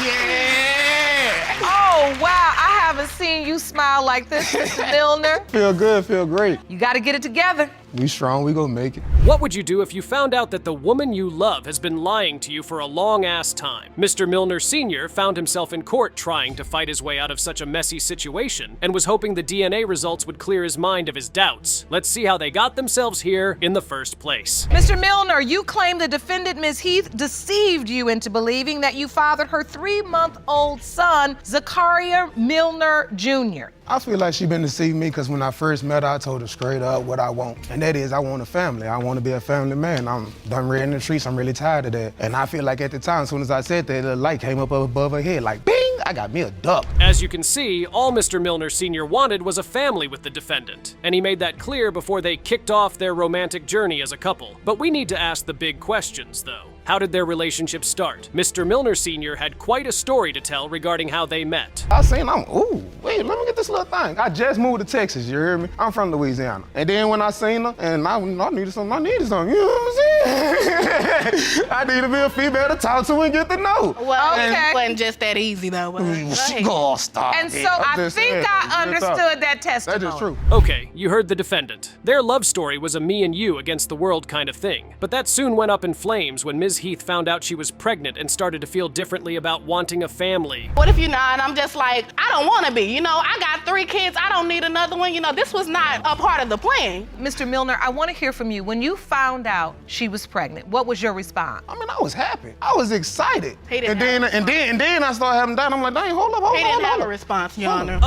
Yeah. Oh, wow. I haven't seen you smile like this, Mr. Milner. Feel good, feel great. You got to get it together. We strong, we gonna make it. What would you do if you found out that the woman you love has been lying to you for a long-ass time? Mr. Milner Sr. found himself in court trying to fight his way out of such a messy situation and was hoping the DNA results would clear his mind of his doubts. Let's see how they got themselves here in the first place. Mr. Milner, you claim the defendant, Ms. Heath, deceived you into believing that you fathered her 3-month-old son, Zachariah Milner Jr. I feel like she been deceiving me because when I first met her, I told her straight up what I want. And that is, I want a family. I want to be a family man. I'm done reading the streets. I'm really tired of that. And I feel like at the time, as soon as I said that, the light came up above her head like, bing, I got me a duck. As you can see, all Mr. Milner Sr. wanted was a family with the defendant. And he made that clear before they kicked off their romantic journey as a couple. But we need to ask the big questions, though. How did their relationship start? Mr. Milner Sr. had quite a story to tell regarding how they met. I seen him, ooh, wait, let me get this little thing. I just moved to Texas, you hear me? I'm from Louisiana. And then when I seen her, and I needed something, you know what I'm saying? I needed to be a female to talk to and get to know. Well, Okay. it wasn't just that easy, though. But Oh, stop And it. so I'm I just think saying, I real talk. understood that testimony. That's just true. Okay, you heard the defendant. Their love story was a me and you against the world kind of thing. But that soon went up in flames when Ms. Heath found out she was pregnant and started to feel differently about wanting a family. what if you're not? And I'm just like, I don't want to be. You know, I got 3 kids. I don't need another one. You know, this was not a part of the plan. Mr. Milner, I want to hear from you. When you found out she was pregnant, what was your response? I mean, I was happy. I was excited. He didn't And then I started having doubt. I'm like, dang, hold up. He didn't have a response, Your Honor.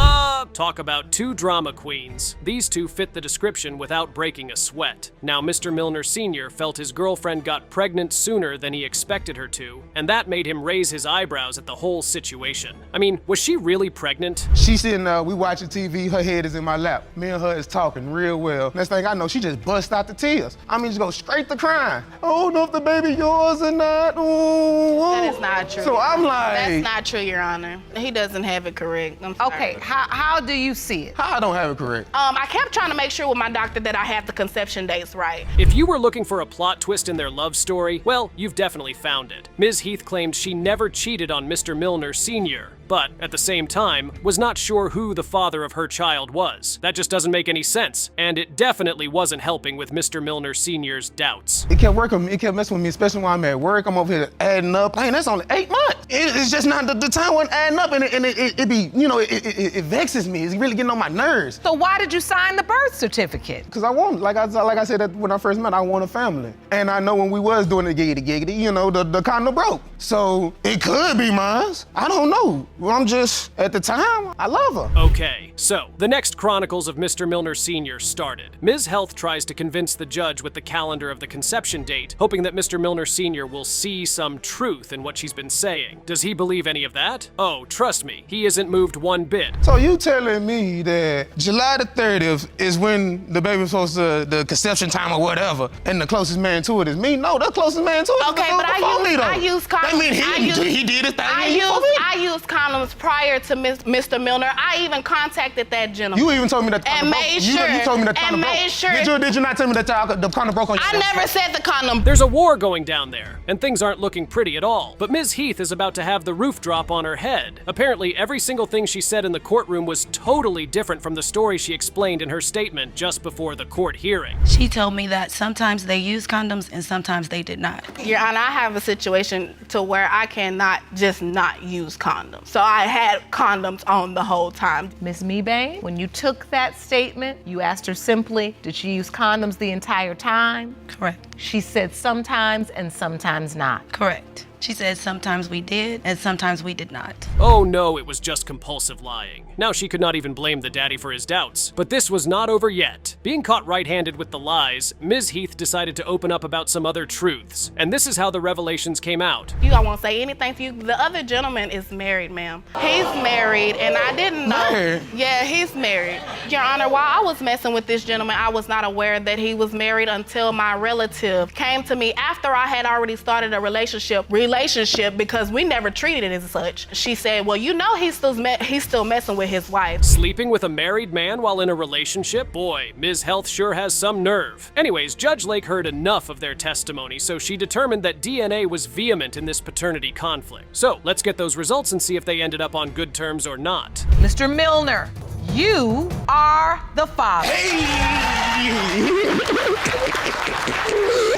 Talk about 2 drama queens. These 2 fit the description without breaking a sweat. Now, Mr. Milner Sr. felt his girlfriend got pregnant sooner than he expected her to, and that made him raise his eyebrows at the whole situation. I mean, was she really pregnant? She's sitting we watching TV, her head is in my lap. Me and her is talking real well. Next thing I know, she just bust out the tears. I mean, just go straight to crying. I don't know if the baby yours or not. Ooh. That is not true. So I'm like... That's not true, Your Honor. He doesn't have it correct. I'm sorry. Okay, how do you see it? How I don't have it correct? I kept trying to make sure with my doctor that I have the conception dates right. If you were looking for a plot twist in their love story, well, you've definitely found it. Ms. Heath claimed she never cheated on Mr. Milner Sr., but at the same time, was not sure who the father of her child was. That just doesn't make any sense, and it definitely wasn't helping with Mr. Milner Sr.'s doubts. It kept working with me, it kept messing with me, especially when I'm at work. I'm over here adding up. Man, that's only 8 months. It's just not, the time wasn't adding up, and it be, you know, it vexes me. It's really getting on my nerves. So why did you sign the birth certificate? Because I want, like I said that when I first met, I want a family. And I know when we was doing the giggity, you know, the condom broke. So it could be mine. I don't know. Well, I'm just, at the time, I love her. Okay, so the next chronicles of Mr. Milner Sr. started. Ms. Health tries to convince the judge with the calendar of the conception date, hoping that Mr. Milner Sr. will see some truth in what she's been saying. Does he believe any of that? Oh, trust me, he isn't moved one bit. So you telling me that July the 30th is when the baby's supposed to, the conception time or whatever, and the closest man to it is me? No, the closest man to it Okay, is but I use condoms. That mean he did his thing. I used condoms prior to Mr. Milner. I even contacted that gentleman. You even told me that the condom broke. made sure. You told me that the condom broke. Made sure. Did you not tell me that the condom broke on your I never said the condom. There's a war going down there, and things aren't looking pretty at all. But Ms. Heath is about to have the roof drop on her head. Apparently, every single thing she said in the courtroom was totally different from the story she explained in her statement just before the court hearing. She told me that sometimes they used condoms and sometimes they did not. Your Honor, I have a situation to where I cannot just not use condoms. So I had condoms on the whole time. Ms. Mebane, when you took that statement, you asked her simply, did she use condoms the entire time? Correct. She said sometimes and sometimes not. Correct. She said sometimes we did and sometimes we did not. Oh no, it was just compulsive lying. Now she could not even blame the daddy for his doubts. But this was not over yet. Being caught red-handed with the lies, Ms. Heath decided to open up about some other truths. And this is how the revelations came out. You don't want to say anything to you. The other gentleman is married, ma'am. He's married, and I didn't know. Married? Yeah, he's married. Your Honor, while I was messing with this gentleman, I was not aware that he was married until my relative came to me after I had already started a relationship relationship because we never treated it as such. She said, well, you know he's still messing with his wife. Sleeping with a married man while in a relationship? Boy, Ms. Health sure has some nerve. Anyways, Judge Lake heard enough of their testimony, so she determined that DNA was vehement in this paternity conflict. So let's get those results and see if they ended up on good terms or not. Mr. Milner, you are the father.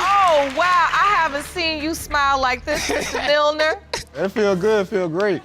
Oh, wow, I haven't seen you smile like this, Mr. Milner. It feel good, feel great.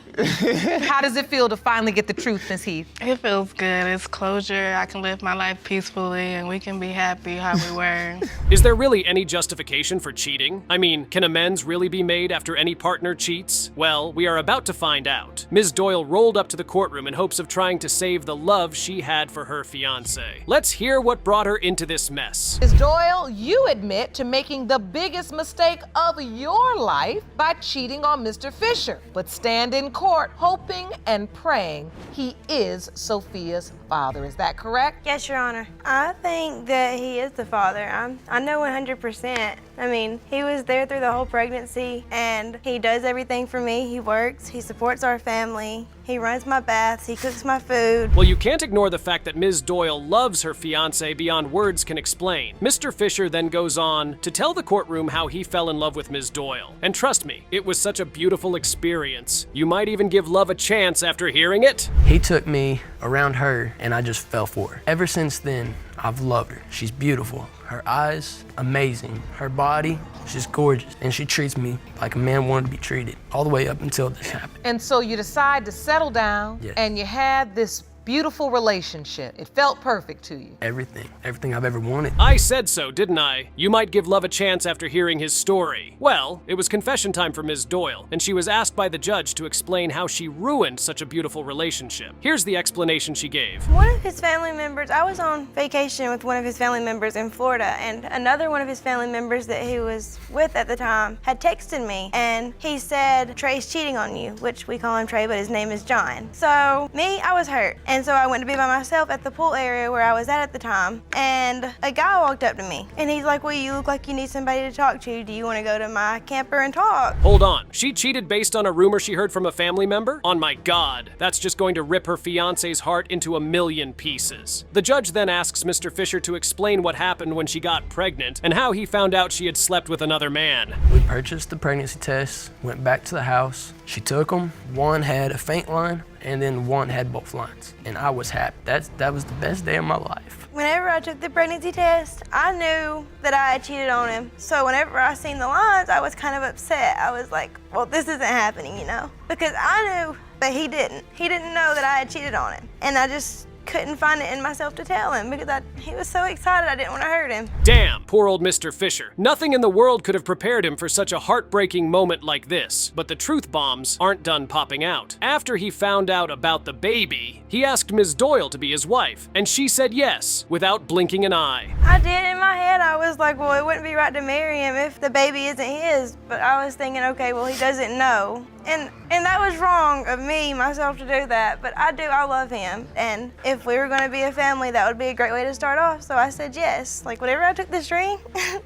How does it feel to finally get the truth, Ms. Heath? It feels good. It's closure. I can live my life peacefully and we can be happy how we were. Is there really any justification for cheating? I mean, can amends really be made after any partner cheats? Well, we are about to find out. Ms. Doyle rolled up to the courtroom in hopes of trying to save the love she had for her fiancé. Let's hear what brought her into this mess. Ms. Doyle, you admit to making the biggest mistake of your life by cheating on Mr. Fisher, but stand in court hoping and praying he is Sophia's father. Is that correct? Yes, Your Honor. I think that he is the father. I know 100%. I mean, he was there through the whole pregnancy, and he does everything for me. He works, he supports our family, he runs my baths, he cooks my food. Well, you can't ignore the fact that Ms. Doyle loves her fiancé beyond words can explain. Mr. Fisher then goes on to tell the courtroom how he fell in love with Ms. Doyle. And trust me, it was such a beautiful experience. You might even give love a chance after hearing it. He took me around her and I just fell for her. Ever since then, I've loved her. She's beautiful. Her eyes, amazing. Her body, she's gorgeous. And she treats me like a man wanted to be treated, all the way up until this happened. And so you decide to settle down, Yes. and you had this beautiful relationship. It felt perfect to you. Everything I've ever wanted. I said so, didn't I? You might give love a chance after hearing his story. Well, it was confession time for Ms. Doyle, and she was asked by the judge to explain how she ruined such a beautiful relationship. Here's the explanation she gave. One of his family members, I was on vacation with one of his family members in Florida, and another one of his family members that he was with at the time had texted me, and he said, Trey's cheating on you, which we call him Trey, but his name is John. So me, I was hurt. And so I went to be by myself at the pool area where I was at the time, and a guy walked up to me, and he's like, well, you look like you need somebody to talk to. Do you want to go to my camper and talk? Hold on. She cheated based on a rumor she heard from a family member? On my God, that's just going to rip her fiancé's heart into a million pieces. The judge then asks Mr. Fisher to explain what happened when she got pregnant and how he found out she had slept with another man. We purchased the pregnancy tests, went back to the house. She took them. One had a faint line, and then one had both lines. And I was happy. That was the best day of my life. Whenever I took the pregnancy test, I knew that I had cheated on him. So whenever I seen the lines, I was kind of upset. I was like, well, this isn't happening, you know? Because I knew, but he didn't. He didn't know that I had cheated on him. And I just couldn't find it in myself to tell him because he was so excited I didn't want to hurt him. Damn, poor old Mr. Fisher. Nothing in the world could have prepared him for such a heartbreaking moment like this. But the truth bombs aren't done popping out. After he found out about the baby, he asked Ms. Doyle to be his wife, and she said yes, without blinking an eye. I did. In my head, I was like, well, it wouldn't be right to marry him if the baby isn't his. But I was thinking, okay, well, he doesn't know. And that was wrong of me, myself, to do that. But I love him. And if we were going to be a family, that would be a great way to start off. So I said yes. Like, whenever I took this ring,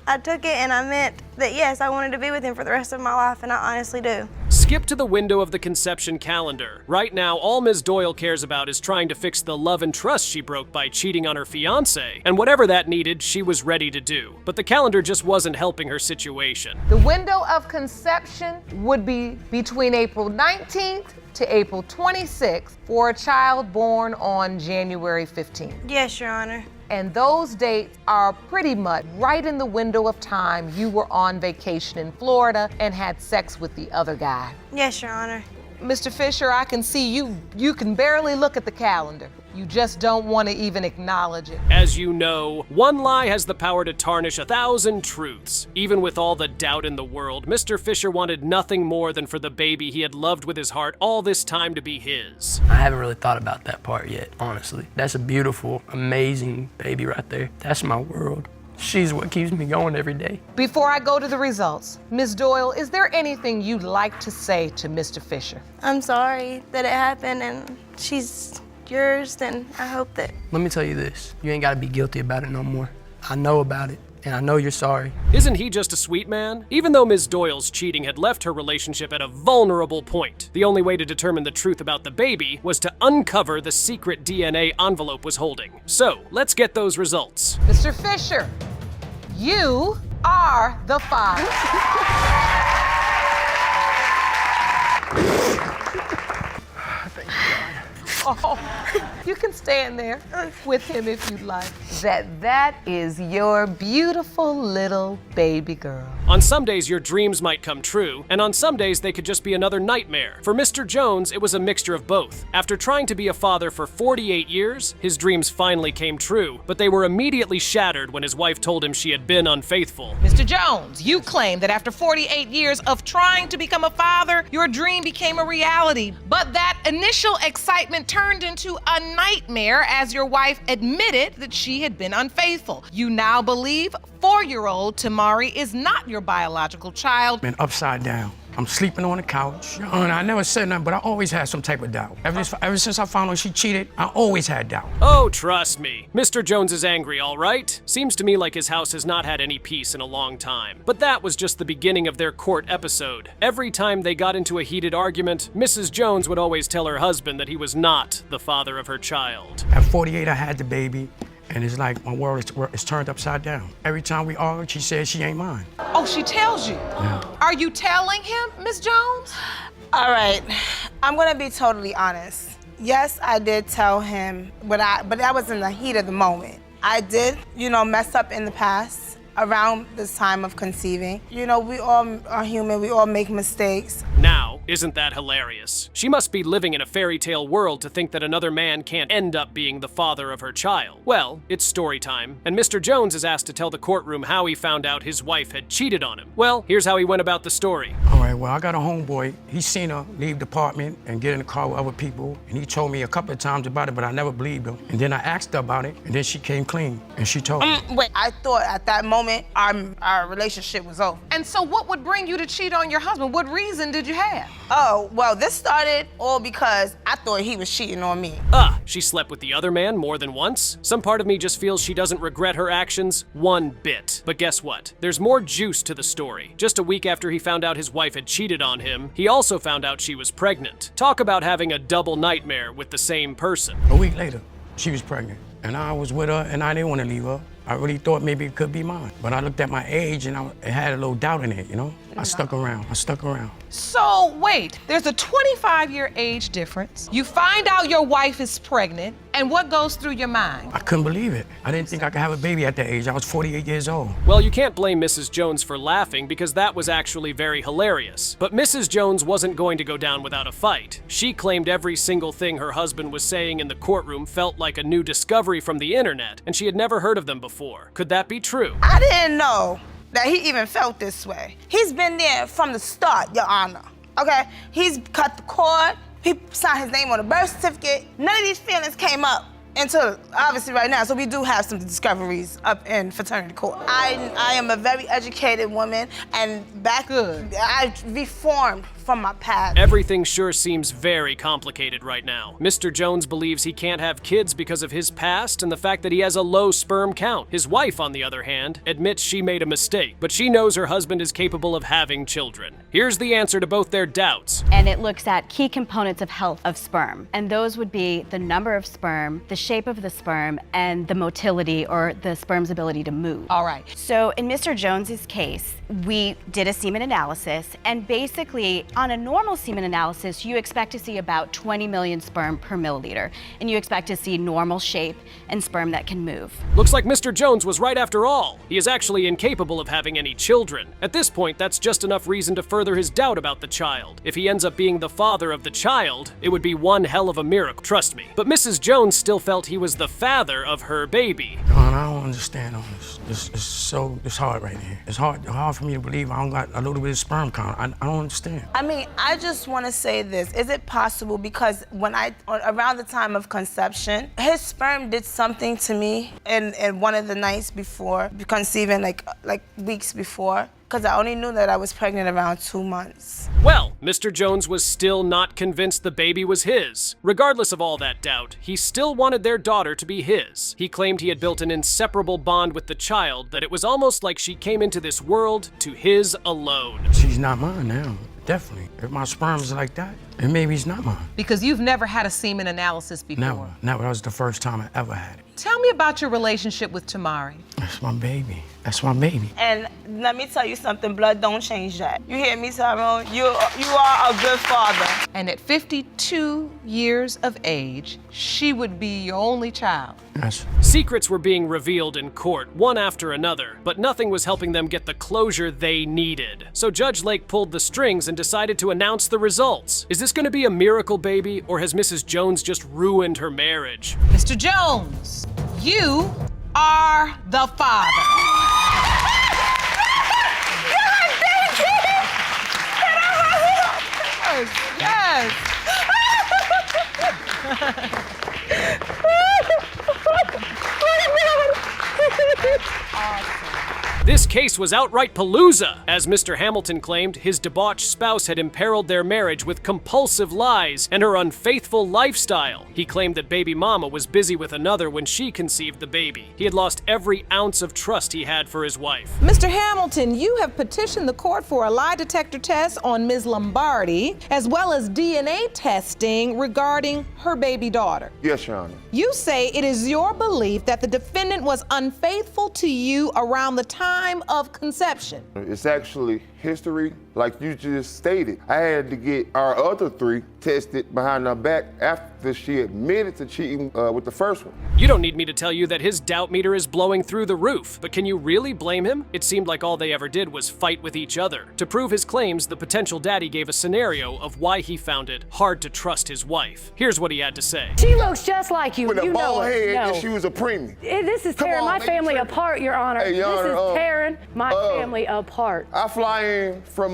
I took it and I meant that, yes, I wanted to be with him for the rest of my life, and I honestly do. Skip to the window of the conception calendar. Right now, all Ms. Doyle cares about is trying to fix the love and trust she broke by cheating on her fiancé. And whatever that needed, she was ready to do. But the calendar just wasn't helping her situation. The window of conception would be between April 19th to April 26th for a child born on January 15th. Yes, Your Honor. And those dates are pretty much right in the window of time you were on vacation in Florida and had sex with the other guy. Yes, Your Honor. Mr. Fisher, I can see you can barely look at the calendar. You just don't want to even acknowledge it. As you know, one lie has the power to tarnish 1,000 truths. Even with all the doubt in the world, Mr. Fisher wanted nothing more than for the baby he had loved with his heart all this time to be his. I haven't really thought about that part yet, honestly. That's a beautiful, amazing baby right there. That's my world. She's what keeps me going every day. Before I go to the results, Ms. Doyle, is there anything you'd like to say to Mr. Fisher? I'm sorry that it happened, and she's yours, and I hope that... Let me tell you this, you ain't gotta be guilty about it no more. I know about it, and I know you're sorry. Isn't he just a sweet man? Even though Ms. Doyle's cheating had left her relationship at a vulnerable point, the only way to determine the truth about the baby was to uncover the secret DNA envelope was holding. So, let's get those results. Mr. Fisher, you are the father. Oh, you can stand there with him if you'd like. That is your beautiful little baby girl. On some days, your dreams might come true, and on some days, they could just be another nightmare. For Mr. Jones, it was a mixture of both. After trying to be a father for 48 years, his dreams finally came true, but they were immediately shattered when his wife told him she had been unfaithful. Mr. Jones, you claim that after 48 years of trying to become a father, your dream became a reality. But that initial excitement turned into a nightmare as your wife admitted that she had been unfaithful. You now believe 4-year-old Tamari is not your biological child. Been upside down. I'm sleeping on the couch. And I never said nothing, but I always had some type of doubt. Ever since I found out she cheated, I always had doubt. Oh, trust me. Mr. Jones is angry, all right? Seems to me like his house has not had any peace in a long time. But that was just the beginning of their court episode. Every time they got into a heated argument, Mrs. Jones would always tell her husband that he was not the father of her child. At 48, I had the baby, and it's like my world is turned upside down. Every time we argue, she says she ain't mine. Oh, she tells you? Yeah. Are you telling him, Miss Jones? All right, I'm gonna be totally honest. Yes, I did tell him, but that was in the heat of the moment. I did, mess up in the past around this time of conceiving. We all are human, we all make mistakes. Now, isn't that hilarious? She must be living in a fairy tale world to think that another man can't end up being the father of her child. Well, it's story time, and Mr. Jones is asked to tell the courtroom how he found out his wife had cheated on him. Well, here's how he went about the story. All right, well, I got a homeboy. He's seen her leave the apartment and get in the car with other people, and he told me a couple of times about it, but I never believed him. And then I asked her about it, and then she came clean, and she told me. Wait, I thought at that moment our relationship was over. And so what would bring you to cheat on your husband? What reason did you have? Oh, well, this started all because I thought he was cheating on me. She slept with the other man more than once? Some part of me just feels she doesn't regret her actions one bit. But guess what? There's more juice to the story. Just a week after he found out his wife had cheated on him, he also found out she was pregnant. Talk about having a double nightmare with the same person. A week later, she was pregnant, and I was with her, and I didn't want to leave her. I really thought maybe it could be mine. But I looked at my age, and it had a little doubt in it, I stuck around. So wait, there's a 25-year age difference. You find out your wife is pregnant, and what goes through your mind? I couldn't believe it. I didn't think I could have a baby at that age. I was 48 years old. Well, you can't blame Mrs. Jones for laughing because that was actually very hilarious. But Mrs. Jones wasn't going to go down without a fight. She claimed every single thing her husband was saying in the courtroom felt like a new discovery from the internet, and she had never heard of them before. Could that be true? I didn't know that he even felt this way. He's been there from the start, Your Honor. Okay? He's cut the cord. He signed his name on the birth certificate. None of these feelings came up until obviously right now. So we do have some discoveries up in fraternity court. I am a very educated woman, and I reformed from my past. Everything sure seems very complicated right now. Mr. Jones believes he can't have kids because of his past and the fact that he has a low sperm count. His wife, on the other hand, admits she made a mistake, but she knows her husband is capable of having children. Here's the answer to both their doubts. And it looks at key components of health of sperm. And those would be the number of sperm, the shape of the sperm, and the motility, or the sperm's ability to move. All right. So in Mr. Jones's case, we did a semen analysis, and basically on a normal semen analysis, you expect to see about 20 million sperm per milliliter, and you expect to see normal shape and sperm that can move. Looks like Mr. Jones was right after all. He is actually incapable of having any children. At this point, that's just enough reason to further his doubt about the child. If he ends up being the father of the child, it would be one hell of a miracle, trust me. But Mrs. Jones still felt he was the father of her baby. Don, I don't understand all this. It's hard right here. It's hard for me to believe I don't got a little bit of sperm count. I don't understand. I mean, I just want to say this. Is it possible, because around the time of conception, his sperm did something to me in one of the nights before conceiving, like weeks before, because I only knew that I was pregnant around 2 months. Well, Mr. Jones was still not convinced the baby was his. Regardless of all that doubt, he still wanted their daughter to be his. He claimed he had built an inseparable bond with the child, that it was almost like she came into this world to his alone. She's not mine now, definitely. If my sperm's like that, then maybe it's not mine. Because you've never had a semen analysis before. Never. That was the first time I ever had it. Tell me about your relationship with Tamari. That's my baby. That's my baby. And let me tell you something, blood don't change that. You hear me, Tyrone? You are a good father. And at 52 years of age, she would be your only child. Yes. Secrets were being revealed in court, one after another, but nothing was helping them get the closure they needed. So Judge Lake pulled the strings and decided to announce the results. Is this going to be a miracle baby, or has Mrs. Jones just ruined her marriage? Mr. Jones, you are the father. Yes. This case was outright palooza, as Mr. Hamilton claimed his debauched spouse had imperiled their marriage with compulsive lies and her unfaithful lifestyle. He claimed that baby mama was busy with another when she conceived the baby. He had lost every ounce of trust he had for his wife. Mr. Hamilton, you have petitioned the court for a lie detector test on Ms. Lombardi, as well as DNA testing regarding her baby daughter. Yes, Your Honor. You say it is your belief that the defendant was unfaithful to you around the time of conception. It's actually history, like you just stated. I had to get our other 3 tested behind her back after she admitted to cheating with the first one. You don't need me to tell you that his doubt meter is blowing through the roof, but can you really blame him? It seemed like all they ever did was fight with each other. To prove his claims, the potential daddy gave a scenario of why he found it hard to trust his wife. Here's what he had to say. She looks just like you. With you a bald head, no. and she was a preemie. This is tearing my family apart, Your Honor. Hey, Your Honor, this is tearing my family apart. I fly in from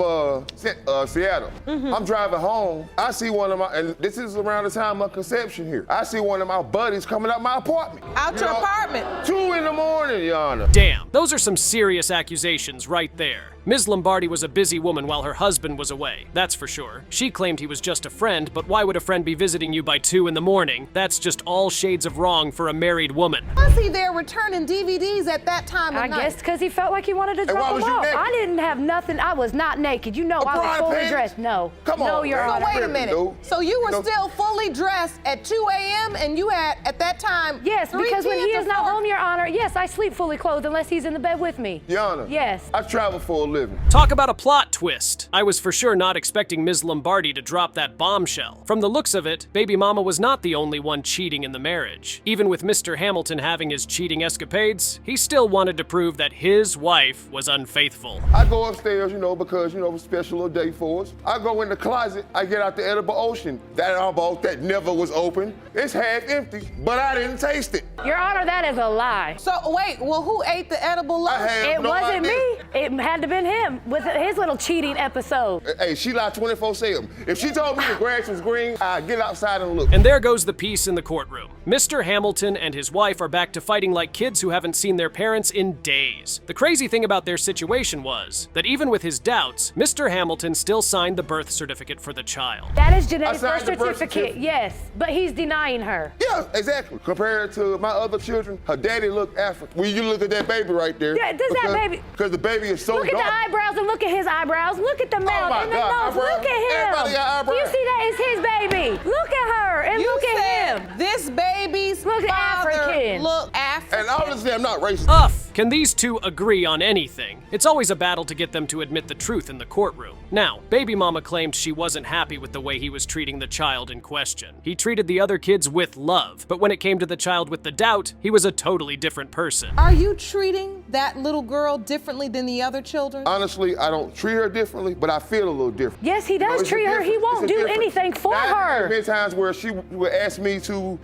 Seattle. I'm driving home. I see one of my, and this is around the time of conception here. I see one of my buddies coming up my apartment. Out your apartment. 2 in the morning, Your Honor. Damn, those are some serious accusations right there. Ms. Lombardi was a busy woman while her husband was away, that's for sure. She claimed he was just a friend, but why would a friend be visiting you by 2 in the morning? That's just all shades of wrong for a married woman. Was he there returning DVDs at that time of night? I guess because he felt like he wanted to drop them off. I didn't have nothing. I was not naked. You know, I was fully dressed. No. Come on, no, Your Honor. So wait a minute. So you were still fully dressed at 2 a.m. and you had, at that time, Yes, because when he is not home, Your Honor, yes, I sleep fully clothed unless he's in the bed with me. Your Honor. Yes. I travel for a living. Talk about a plot twist. I was for sure not expecting Ms. Lombardi to drop that bombshell. From the looks of it, baby mama was not the only one cheating in the marriage. Even with Mr. Hamilton having his cheating escapades, he still wanted to prove that his wife was unfaithful. I go upstairs, because, special day for us. I go in the closet, I get out the edible ocean. That I bought that never was open. It's half empty, but I didn't taste it. Your Honor, that is a lie. So wait, well, who ate the edible lotion? It wasn't me. It had to have been him with his little cheating episode. Hey, she lied 24/7. If she told me the grass was green, I'd get outside and look. And there goes the peace in the courtroom. Mr. Hamilton and his wife are back to fighting like kids who haven't seen their parents in days. The crazy thing about their situation was that even with his doubts, Mr. Hamilton still signed the birth certificate for the child. That is Janae's birth certificate, yes, but he's denying her. Yeah, exactly. Compared to my other children, her daddy looked African. When you look at that baby right there. Yeah, does that baby? Because the baby is so Look at the eyebrows and look at his eyebrows. Look at the mouth and the nose. Look at him. Everybody got eyebrows. Do you see that is his baby? Look at her and look at him. This baby's Look father African. look African. And honestly, I'm not racist. Can these two agree on anything? It's always a battle to get them to admit the truth in the courtroom. Now, baby mama claimed she wasn't happy with the way he was treating the child in question. He treated the other kids with love, but when it came to the child with the doubt, he was a totally different person. Are you treating that little girl differently than the other children? Honestly, I don't treat her differently, but I feel a little different. Yes, he does treat her. He won't do anything for her. There have been times where she would ask me to,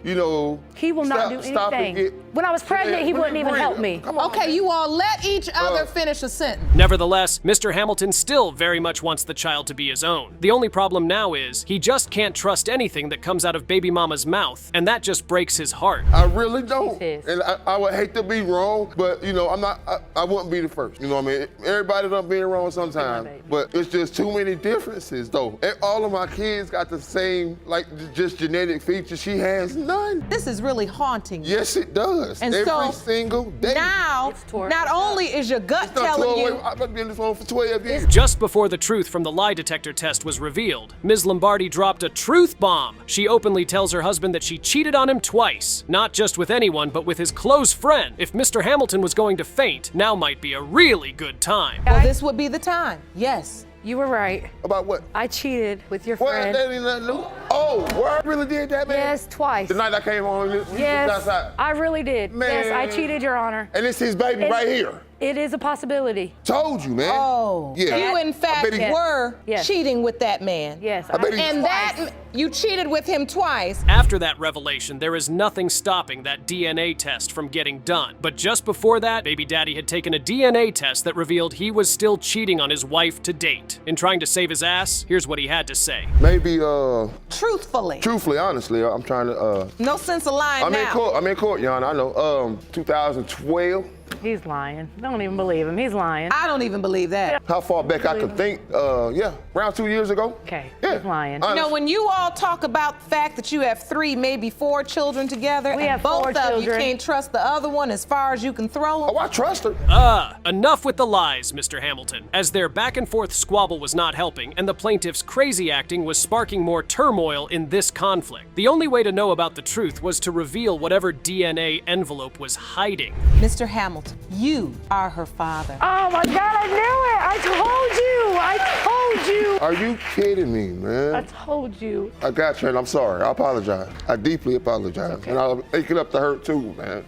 He will not do anything. When I was pregnant, he wouldn't even help me. Okay, Okay, you all let each other finish a sentence. Nevertheless, Mr. Hamilton still very much wants the child to be his own. The only problem now is he just can't trust anything that comes out of baby mama's mouth, and that just breaks his heart. I really don't. And I would hate to be wrong, but you know, I wouldn't be the first. You know what I mean? Everybody done been wrong sometimes, but it's just too many differences though. And all of my kids got the same, like, just genetic features. She has none. This is really haunting you. Yes, it does. And every single day. Now, not only is your gut telling you. I've been on this phone for 12 years. Just before the truth from the lie detector test was revealed, Ms. Lombardi dropped a truth bomb. She openly tells her husband that she cheated on him twice, not just with anyone, but with his close friend. If Mr. Hamilton was going to faint, now might be a really good time. Well, this would be the time. Yes. You were right. About what? I cheated with your What? friend. That ain't nothing new. Oh, what? Really did that, man? Yes, twice. The night I came home, Yes, outside. I really did. Man. Yes, I cheated, Your Honor. And it's his baby right here. It is a possibility. Told you, man. Oh, yeah. You in fact were Yes. cheating with that man. Yes. And that you cheated with him twice. After that revelation, there is nothing stopping that DNA test from getting done. But just before that, baby daddy had taken a DNA test that revealed he was still cheating on his wife to date. In trying to save his ass, here's what he had to say. Maybe, Truthfully, honestly, I'm trying to, no sense of lying I'm in court, Yana, I know. 2012. He's lying. Don't even believe him. He's lying. I don't even believe that. How far back I could think, around 2 years ago. Okay, Yeah. he's lying. You know, when you all talk about the fact that you have 3, maybe 4 children together, We and have both 4 of you children. can't trust the other one as far as you can throw them. Oh, I trust her. Enough with the lies, Mr. Hamilton. As their back and forth squabble was not helping, and the plaintiff's crazy acting was sparking more turmoil in this conflict. The only way to know about the truth was to reveal whatever DNA envelope was hiding. Mr. Hamilton, you are her father. Oh my God, I knew it. I told you. Are you kidding me, man? I told you. I got you, and I'm sorry. I apologize. I deeply apologize. And I'll make it up to her, too, man.